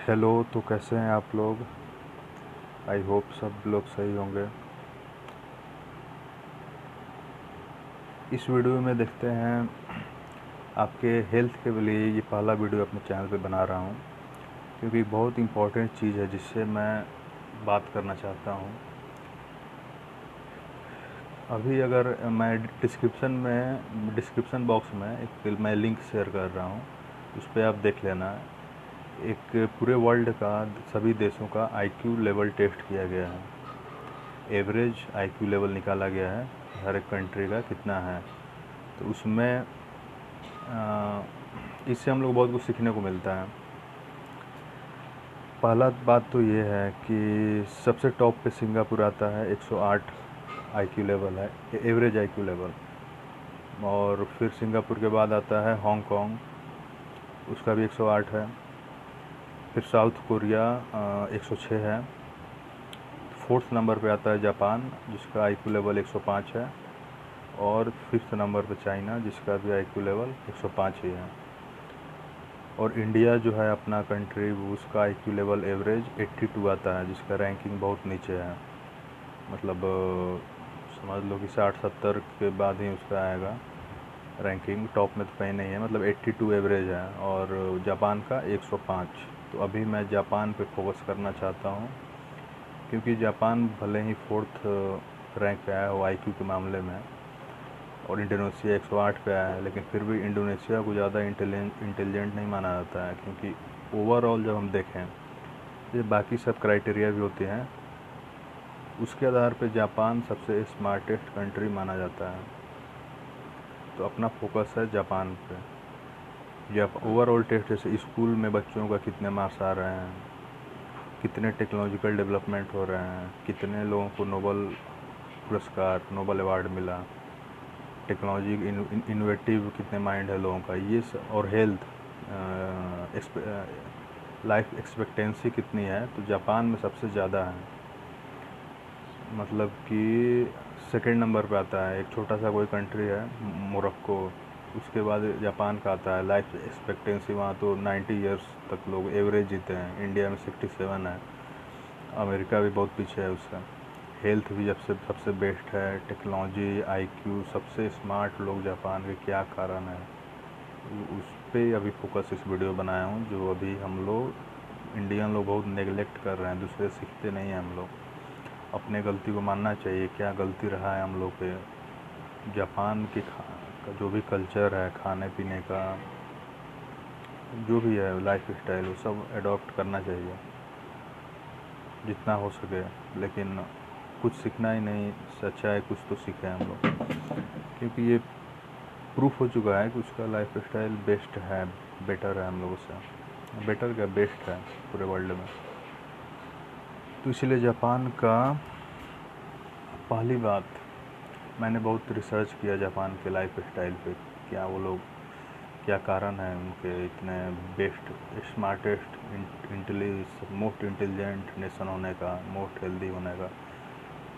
Hello. तो कैसे हैं आप लोग? आई होप सब लोग सही होंगे। इस वीडियो में देखते हैं आपके हेल्थ के लिए ये पहला वीडियो अपने चैनल पे बना रहा हूँ, क्योंकि बहुत इम्पोर्टेंट चीज़ है जिससे मैं बात करना चाहता हूँ। अभी अगर मैं डिस्क्रिप्शन बॉक्स में एक मैं लिंक शेयर कर रहा हूँ, उस पर आप देख लेना। एक पूरे वर्ल्ड का सभी देशों का आईक्यू लेवल टेस्ट किया गया है। एवरेज आईक्यू लेवल निकाला गया है हर एक कंट्री का कितना है। तो उसमें इससे हम लोग बहुत कुछ सीखने को मिलता है। पहला बात तो ये है कि सबसे टॉप पे सिंगापुर आता है, 108 आईक्यू लेवल है, एवरेज आईक्यू लेवल। और फिर सिंगापुर के बाद आता है हांगकांग, उसका भी 108 है। फिर साउथ कोरिया 106 है। फोर्थ नंबर पे आता है जापान, जिसका आईक्यू लेवल 105 है। और फिफ्थ नंबर पे चाइना, जिसका भी आईक्यू लेवल 105 ही है। और इंडिया जो है अपना कंट्री, उसका आईक्यू लेवल एवरेज 82 आता है, जिसका रैंकिंग बहुत नीचे है। मतलब समझ लो कि 60-70 के बाद ही उसका आएगा रैंकिंग, टॉप में तो कहीं नहीं है। मतलब 82 एवरेज है। और जापान का 105। तो अभी मैं जापान पे फोकस करना चाहता हूँ, क्योंकि जापान भले ही फोर्थ रैंक पे आया हो आईक्यू के मामले में, और इंडोनेशिया 108 पे आया है, लेकिन फिर भी इंडोनेशिया को ज़्यादा इंटेलिजेंट नहीं माना जाता है। क्योंकि ओवरऑल जब हम देखें, ये बाकी सब क्राइटेरिया भी होते हैं, उसके आधार पे जापान सबसे स्मार्टेस्ट कंट्री माना जाता है। तो अपना फोकस है जापान पे। जब ओवरऑल टेस्ट, जैसे स्कूल में बच्चों का कितने मार्क्स आ रहे हैं, कितने टेक्नोलॉजिकल डेवलपमेंट हो रहे हैं, कितने लोगों को नोबल पुरस्कार, नोबल अवार्ड मिला, टेक्नोलॉजी इनोवेटिव कितने माइंड है लोगों का, ये और हेल्थ, लाइफ एक्सपेक्टेंसी कितनी है, तो जापान में सबसे ज़्यादा है। मतलब कि सेकंड नंबर पे आता है। एक छोटा सा कोई कंट्री है मोरक्को, उसके बाद जापान का आता है। लाइफ एक्सपेक्टेंसी वहाँ तो 90 इयर्स तक लोग एवरेज जीते हैं। इंडिया में 67 है। अमेरिका भी बहुत पीछे है उसका। हेल्थ भी जब से सबसे बेस्ट है। टेक्नोलॉजी, आईक्यू, सबसे स्मार्ट लोग जापान के, क्या कारण है, उस पर अभी फोकस इस वीडियो बनाया हूँ। जो अभी हम लोग इंडियन लोग बहुत नेगलेक्ट कर रहे हैं, दूसरे सीखते नहीं हैं हम लोग। अपने गलती को मानना चाहिए, क्या गलती रहा है हम लोग पे। जापान के का जो भी कल्चर है, खाने पीने का जो भी है, लाइफ स्टाइल, वो सब अडॉप्ट करना चाहिए जितना हो सके। लेकिन कुछ सीखना ही नहीं, अच्छा है कुछ तो सीखें हम लोग, क्योंकि ये प्रूफ हो चुका है कि उसका लाइफ स्टाइल बेस्ट है, बेटर है हम लोगों से। बेटर क्या, बेस्ट है पूरे वर्ल्ड में। तो इसलिए जापान का, पहली बात, मैंने बहुत रिसर्च किया जापान के लाइफ स्टाइल पे। क्या वो लोग, क्या कारण है उनके इतने best, smartest, most intelligent nation होने का, मोस्ट हेल्दी होने का।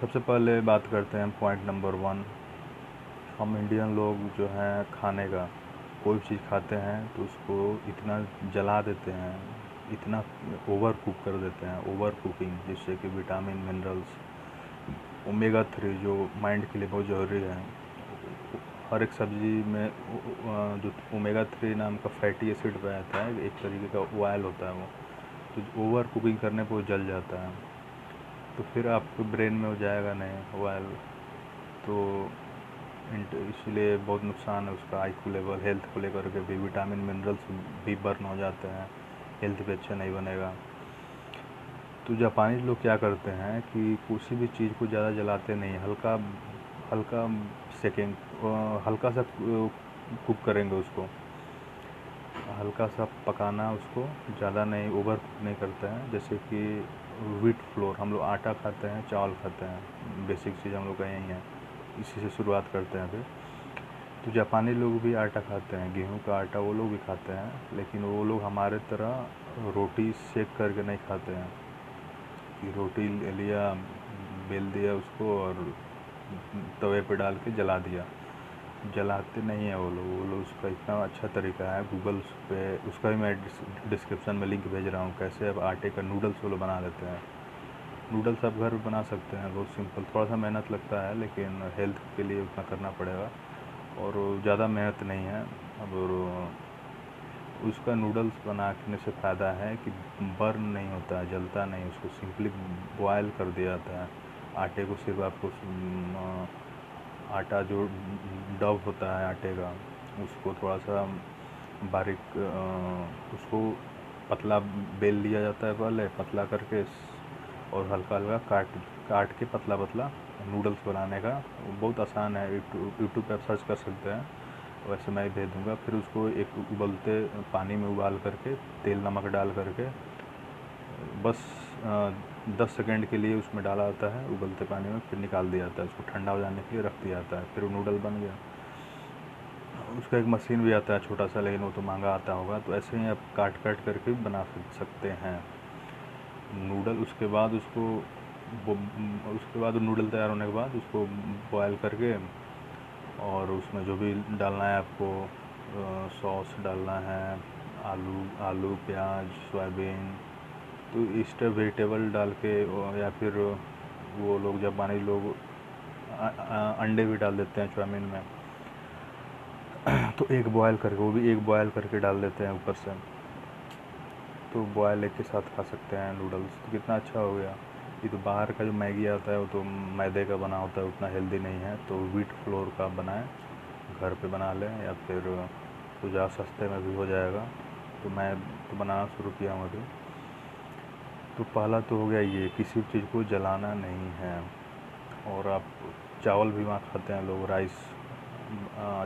सबसे पहले बात करते हैं पॉइंट नंबर 1। हम इंडियन लोग जो हैं, खाने का कोई चीज़ खाते हैं तो उसको इतना जला देते हैं, इतना ओवर कुक कर देते हैं, ओवर कुकिंग, जिससे कि विटामिन, मिनरल्स, ओमेगा 3 जो माइंड के लिए बहुत ज़रूरी है। हर एक सब्ज़ी में जो ओमेगा 3 नाम का फैटी एसिड पाया जाता है, एक तरीके का ऑयल होता है वो। तो ओवर कुकिंग करने पर वो जल जाता है, तो फिर आपके ब्रेन में हो जाएगा नहीं ऑयल। तो इसलिए बहुत नुकसान है उसका आईक्यू लेवल। हेल्थ को लेकर के भी विटामिन, मिनरल्स भी बर्न हो जाते हैं, हेल्थ भी अच्छा नहीं बनेगा। तो जापानी लोग क्या करते हैं कि किसी भी चीज़ को ज़्यादा जलाते नहीं, हल्का हल्का सेकेंड, हल्का सा कुक करेंगे उसको, हल्का सा पकाना उसको, ज़्यादा नहीं, ओवर कुक नहीं करते हैं। जैसे कि व्हीट फ्लोर, हम लोग आटा खाते हैं, चावल खाते हैं, बेसिक चीज़ हम लोग का यही है, इसी से शुरुआत करते हैं। फिर तो जापानी लोग भी आटा खाते हैं, गेहूं का आटा वो लोग भी खाते हैं, लेकिन वो लोग हमारे तरह रोटी सेक करके नहीं खाते हैं कि रोटी ले लिया, बेल दिया उसको और तवे पे डाल के जला दिया। जलाते नहीं हैं वो लोग उसका इतना अच्छा तरीका है। गूगल पे उसका भी मैं डिस्क्रिप्शन में लिंक भेज रहा हूँ, कैसे अब आटे का नूडल्स वो लोग बना लेते हैं। नूडल्स आप घर पे बना सकते हैं, बहुत सिंपल, थोड़ा सा मेहनत लगता है लेकिन हेल्थ के लिए उतना करना पड़ेगा और ज़्यादा मेहनत नहीं है। अब उसका नूडल्स बनाने से फ़ायदा है कि बर्न नहीं होता है, जलता नहीं, उसको सिंपली बॉयल कर दिया जाता है। आटे को सिर्फ आपको आटा जो डव होता है आटे का, उसको थोड़ा सा बारीक उसको पतला बेल लिया जाता है, पहले पतला करके और हल्का हल्का काट के पतला पतला नूडल्स बनाने का। बहुत आसान है, यूट्यूब पर सर्च कर सकते हैं, वैसे मैं ही भेज दूँगा। फिर उसको एक उबलते पानी में उबाल करके तेल नमक डाल करके बस 10 सेकंड के लिए उसमें डाला जाता है उबलते पानी में, फिर निकाल दिया जाता है, उसको ठंडा हो जाने के लिए रख दिया जाता है, फिर वो नूडल बन गया। उसका एक मशीन भी आता है छोटा सा, लेकिन वो तो महंगा आता होगा। तो ऐसे ही आप काट करके बना सकते हैं नूडल। उसके बाद नूडल तैयार होने के बाद उसको बॉयल करके और उसमें जो भी डालना है आपको, सॉस डालना है, आलू प्याज सोयाबीन, तो इस टाइप वेजिटेबल डाल के, या फिर वो लोग जापानी लोग अंडे भी डाल देते हैं चाउमीन में। तो एक बॉयल करके, वो भी एक बॉयल करके डाल देते हैं ऊपर से, तो बॉयल एक के साथ खा सकते हैं नूडल्स। तो कितना अच्छा हो गया। ये तो बाहर का जो मैगी आता है वो तो मैदे का बना होता है, उतना हेल्दी नहीं है। तो व्हीट फ्लोर का बनाएं, घर पे बना लें, या फिर तो ज़्यादा सस्ते में भी हो जाएगा। तो मैं तो बनाना शुरू किया हूँ अभी। तो पहला तो हो गया ये, किसी चीज़ को जलाना नहीं है। और आप चावल भी वहाँ खाते हैं लोग, राइस,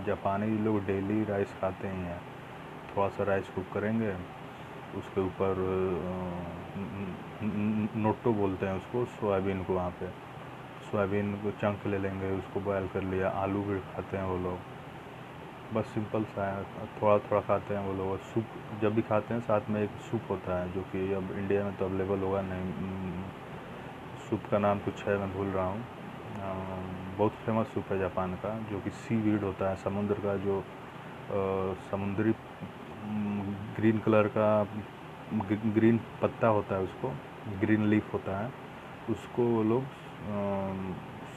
जापानी लोग डेली राइस खाते ही हैं। थोड़ा सा राइस कुक करेंगे, उसके ऊपर नोटो बोलते हैं उसको, सोयाबीन को, वहाँ पे सोयाबीन को चंक ले लेंगे, उसको बॉयल कर लिया। आलू भी खाते हैं वो लोग, बस सिंपल सा है, थोड़ा थोड़ा खाते हैं वो लोग। सूप जब भी खाते हैं साथ में एक सूप होता है, जो कि अब इंडिया में तो अवेलेबल होगा नहीं। सूप का नाम कुछ है, मैं भूल रहा हूँ। बहुत फेमस सूप है जापान का, जो कि सी वीड होता है, समुद्र का जो समुद्री ग्रीन कलर का ग्रीन पत्ता होता है, उसको ग्रीन लीफ होता है, उसको वो लोग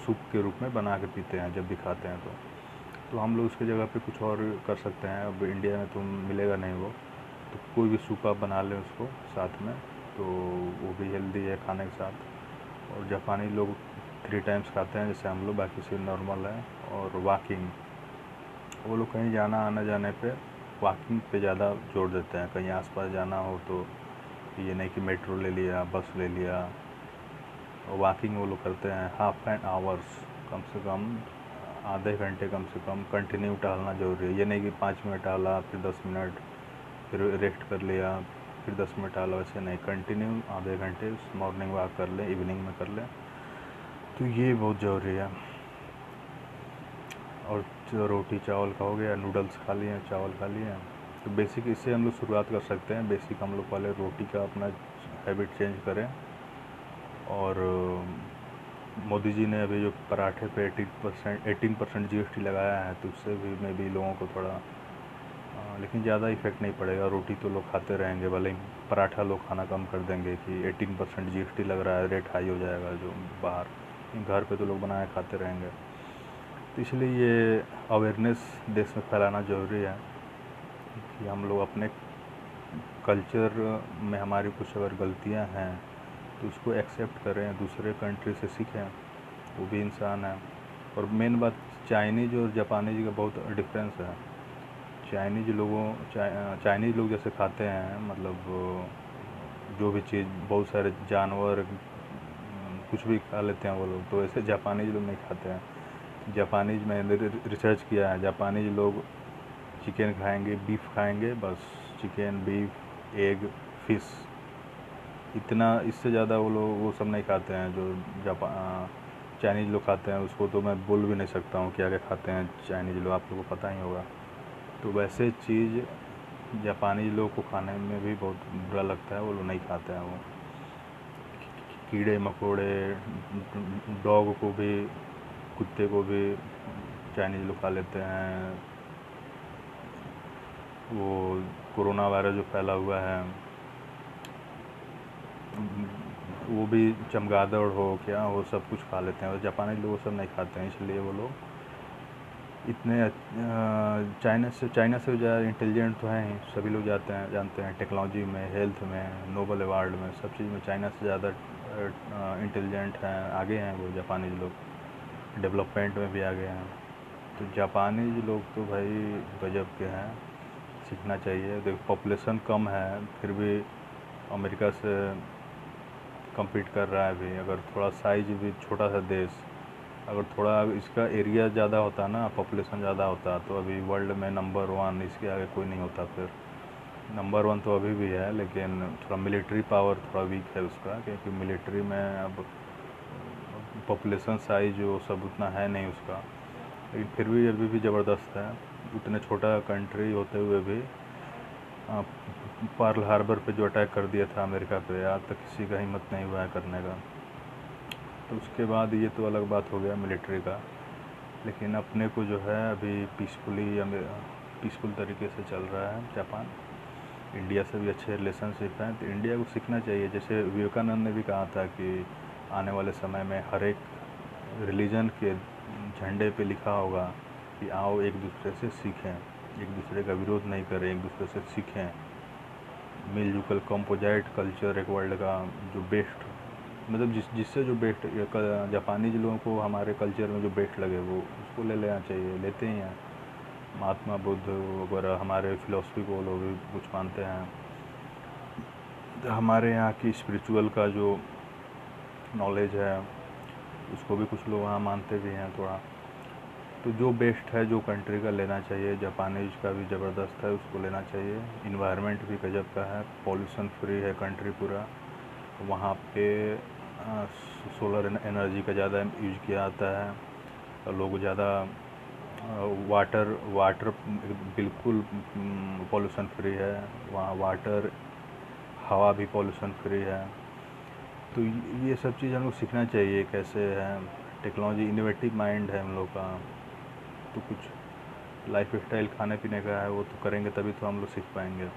सूप के रूप में बना के पीते हैं जब भी खाते हैं। तो हम लोग उसकी जगह पे कुछ और कर सकते हैं। अब इंडिया में तो मिलेगा नहीं वो, तो कोई भी सूप आप बना लें उसको साथ में, तो वो भी हेल्दी है खाने के साथ। और जापानी लोग 3 टाइम्स खाते हैं जैसे हम लोग, बाकी से नॉर्मल है। और वॉकिंग, वो लोग कहीं जाना आना जाने पे वॉकिंग पे ज़्यादा जोर देते हैं। कहीं आसपास जाना हो तो ये नहीं कि मेट्रो ले लिया, बस ले लिया, वॉकिंग वो लोग करते हैं हाफ एन आवर्स, कम से कम आधे घंटे कम से कम कंटिन्यू टहलना ज़रूरी है। ये नहीं कि 5 मिनट टहला, फिर 10 मिनट, फिर रेस्ट कर लिया, फिर 10 मिनट टहला, वैसे नहीं, कंटिन्यू आधे घंटे मॉर्निंग वॉक कर लें, इवनिंग में कर लें, तो ये बहुत ज़रूरी है। और रोटी चावल का हो गया, नूडल्स खा लिए, चावल खा लिए, तो बेसिक इससे हम लोग शुरुआत कर सकते हैं। बेसिक हम लोग पहले रोटी का अपना हैबिट चेंज करें। और मोदी जी ने अभी जो पराठे पे 18% GST लगाया है, तो उससे भी मे भी लोगों को थोड़ा लेकिन ज़्यादा इफेक्ट नहीं पड़ेगा। रोटी तो लोग खाते रहेंगे, भले ही पराठा लोग खाना कम कर देंगे कि 18% GST लग रहा है, रेट हाई हो जाएगा जो बाहर, घर पे तो लोग बनाए खाते रहेंगे। तो इसलिए ये अवेयरनेस देश में फैलाना ज़रूरी है कि हम लोग अपने कल्चर में हमारी कुछ अगर गलतियां हैं तो उसको एक्सेप्ट करें, दूसरे कंट्री से सीखें, वो भी इंसान है। और मेन बात, चाइनीज़ और जापानीज़ का बहुत डिफरेंस है। चाइनीज़ लोग जैसे खाते हैं, मतलब जो भी चीज़, बहुत सारे जानवर कुछ भी खा लेते हैं वो लोग, तो ऐसे जापानीज़ लोग नहीं खाते हैं। जापानीज़ मैंने रिसर्च किया है, जापानीज़ लोग चिकन खाएंगे, बीफ खाएंगे, बस चिकन, बीफ, एग, फिश, इतना, इससे ज़्यादा वो लोग वो सब नहीं खाते हैं जो चाइनीज़ लोग खाते हैं। उसको तो मैं बोल भी नहीं सकता हूँ क्या क्या खाते हैं चाइनीज़ लोग, आप लोगों को पता ही होगा। तो वैसे चीज़ जापानी लोग को खाने में भी बहुत बुरा लगता है, वो लोग नहीं खाते हैं। वो कीड़े मकोड़े, डॉग को भी, कुत्ते को भी, चाइनीज़ लोग खा लेते हैं। वो कोरोना वायरस जो फैला हुआ है वो भी चमगादड़ हो क्या हो सब कुछ खा लेते हैं, और जापानी लोग वो सब नहीं खाते हैं, इसलिए वो लोग इतने चाइना से ज़्यादा इंटेलिजेंट तो हैं ही। सभी लोग जानते हैं टेक्नोलॉजी में, हेल्थ में, नोबल अवार्ड में, सब चीज़ में चाइना से ज़्यादा इंटेलिजेंट हैं, आगे हैं वो जापानीज लोग, डेवलपमेंट में भी आगे हैं। तो जापानीज लोग तो भाई गजब के हैं, सीखना चाहिए। देखो पॉपुलेशन कम है फिर भी अमेरिका से compete कर रहा है अभी। अगर थोड़ा साइज भी छोटा सा देश, अगर थोड़ा इसका एरिया ज़्यादा होता ना, पॉपुलेशन ज़्यादा होता, तो अभी वर्ल्ड में नंबर 1, इसके आगे कोई नहीं होता। फिर नंबर 1 तो अभी भी है, लेकिन थोड़ा मिलिट्री पावर थोड़ा वीक है उसका, क्योंकि मिलिट्री में अब पॉपुलेशन साइज वो सब उतना है नहीं उसका, लेकिन फिर भी अभी भी ज़बरदस्त है। उतने छोटा कंट्री होते हुए भी पर्ल हार्बर पे जो अटैक कर दिया था अमेरिका पे, आज तक किसी का हिम्मत नहीं हुआ है करने का। तो उसके बाद ये तो अलग बात हो गया मिलिट्री का, लेकिन अपने को जो है अभी पीसफुल तरीके से चल रहा है जापान। इंडिया से भी अच्छे रिलेशनशिप हैं, तो इंडिया को सीखना चाहिए। जैसे विवेकानंद ने भी कहा था कि आने वाले समय में हर एक रिलीजन के झंडे पे लिखा होगा कि आओ एक दूसरे से सीखें, एक दूसरे का विरोध नहीं करें, एक दूसरे से सीखें, मिलजुल कंपोजाइट कल्चर एक वर्ल्ड का जो बेस्ट, मतलब जिससे जो बेस्ट जापानीज लोगों को हमारे कल्चर में जो बेस्ट लगे वो उसको ले लेना चाहिए, लेते ही हैं। महात्मा बुद्ध वगैरह हमारे फिलोसफी को लोग भी कुछ मानते हैं। तो हमारे यहाँ की स्पिरिचुअल का जो नॉलेज है उसको भी कुछ लोग वहाँ मानते भी हैं थोड़ा। तो जो बेस्ट है जो कंट्री का लेना चाहिए, जापानीज का भी ज़बरदस्त है, उसको लेना चाहिए। इन्वायरमेंट भी गजब का है, पॉल्यूशन फ्री है कंट्री पूरा। वहाँ पे सोलर एनर्जी का ज़्यादा यूज किया जाता है, और लोग ज़्यादा वाटर बिल्कुल पॉल्यूशन फ्री है वहाँ। वाटर हवा भी पॉल्यूशन फ्री है। तो ये सब चीज़ हमको सीखना चाहिए कैसे है। टेक्नोलॉजी इनोवेटिव माइंड है हम लोग का। तो कुछ लाइफ स्टाइल खाने पीने का है वो तो करेंगे तभी तो हम लोग सीख पाएंगे।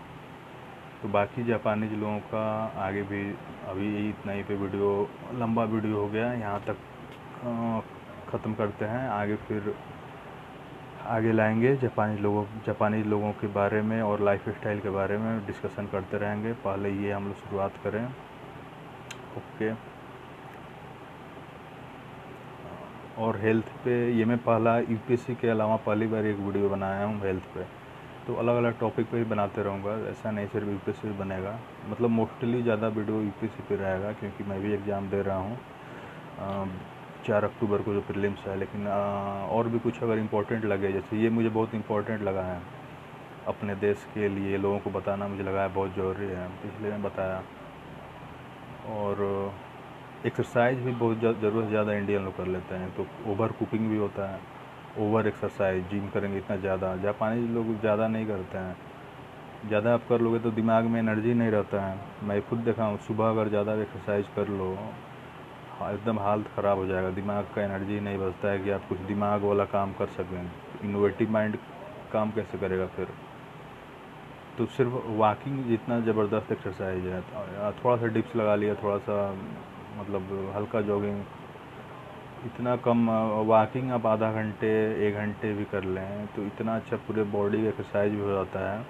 तो बाकी जापानीज लोगों का आगे भी, अभी इतना ही पे वीडियो, लंबा वीडियो हो गया, यहाँ तक ख़त्म करते हैं। आगे फिर आगे लाएंगे जापानीज लोगों के बारे में और लाइफ स्टाइल के बारे में डिस्कशन करते रहेंगे। पहले ये हम लोग शुरुआत करें। ओके। और हेल्थ पे ये मैं पहला यूपीएससी के अलावा पहली बार एक वीडियो बनाया हूँ हेल्थ पे। तो अलग अलग टॉपिक पे ही बनाते रहूँगा, ऐसा नहीं सिर्फ यूपीएससी पे बनेगा। मतलब मोस्टली ज़्यादा वीडियो यूपीएससी पे रहेगा, क्योंकि मैं भी एग्ज़ाम दे रहा हूँ 4 अक्टूबर को जो प्रीलिम्स है। लेकिन और भी कुछ अगर इम्पोर्टेंट लगे, जैसे ये मुझे बहुत इम्पोर्टेंट लगा है अपने देश के लिए, लोगों को बताना मुझे लगा है बहुत ज़रूरी है, तो इसलिए मैं बताया। और एक्सरसाइज भी बहुत ज़रूरत ज़्यादा इंडियन लोग कर लेते हैं, तो ओवर कुकिंग भी होता है, ओवर एक्सरसाइज, जिम करेंगे इतना ज़्यादा। जापानी लोग ज़्यादा नहीं करते हैं, ज़्यादा आप कर लोगे तो दिमाग में एनर्जी नहीं रहता है। मैं खुद देखा हूँ, सुबह अगर ज़्यादा एक्सरसाइज कर लो एकदम हालत ख़राब हो जाएगा, दिमाग का एनर्जी नहीं बचता है कि आप कुछ दिमाग वाला काम कर सकें। इनोवेटिव माइंड काम कैसे करेगा फिर। तो सिर्फ वॉकिंग जितना ज़बरदस्त एक्सरसाइज है, थोड़ा सा डिप्स लगा लिया, थोड़ा सा मतलब हल्का जॉगिंग, इतना कम वॉकिंग आप आधा घंटे 1 घंटे भी कर लें तो इतना अच्छा पूरे बॉडी एक्सरसाइज भी हो जाता है।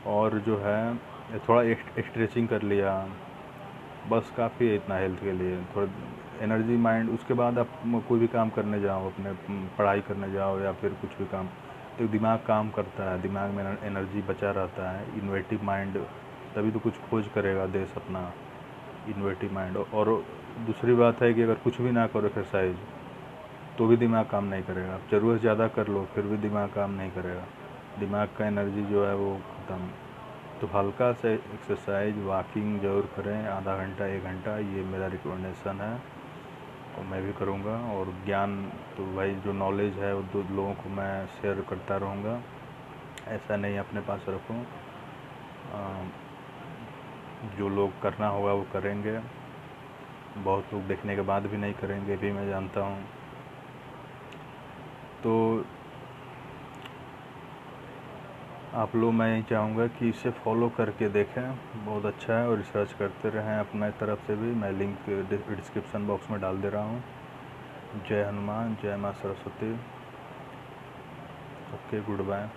और जो है थोड़ा स्ट्रेचिंग कर लिया बस काफ़ी है इतना हेल्थ के लिए, थोड़ा एनर्जी माइंड। उसके बाद आप कोई भी काम करने जाओ, अपने पढ़ाई करने जाओ या फिर कुछ भी काम, तो दिमाग काम करता है, दिमाग में एनर्जी बचा रहता है। इनोवेटिव माइंड तभी तो कुछ खोज करेगा देश अपना, इनोवेटिव माइंड। और दूसरी बात है कि अगर कुछ भी ना करो एक्सरसाइज तो भी दिमाग काम नहीं करेगा। आप ज़रूरत ज़्यादा कर लो फिर भी दिमाग काम नहीं करेगा, दिमाग का एनर्जी जो है वो ख़त्म। तो हल्का से एक्सरसाइज वॉकिंग ज़रूर करें, आधा घंटा 1 घंटा, ये मेरा रिकमेंडेशन है और मैं भी करूँगा। और ज्ञान तो भाई जो नॉलेज है वो दो लोगों को मैं शेयर करता रहूँगा, ऐसा नहीं अपने पास रखूँ। जो लोग करना होगा वो करेंगे, बहुत लोग देखने के बाद भी नहीं करेंगे भी मैं जानता हूँ। तो आप लोग, मैं यही चाहूँगा कि इसे फॉलो करके देखें, बहुत अच्छा है, और रिसर्च करते रहें अपने तरफ से भी। मैं लिंक डिस्क्रिप्शन बॉक्स में डाल दे रहा हूँ। जय हनुमान, जय माँ सरस्वती। Okay, good bye.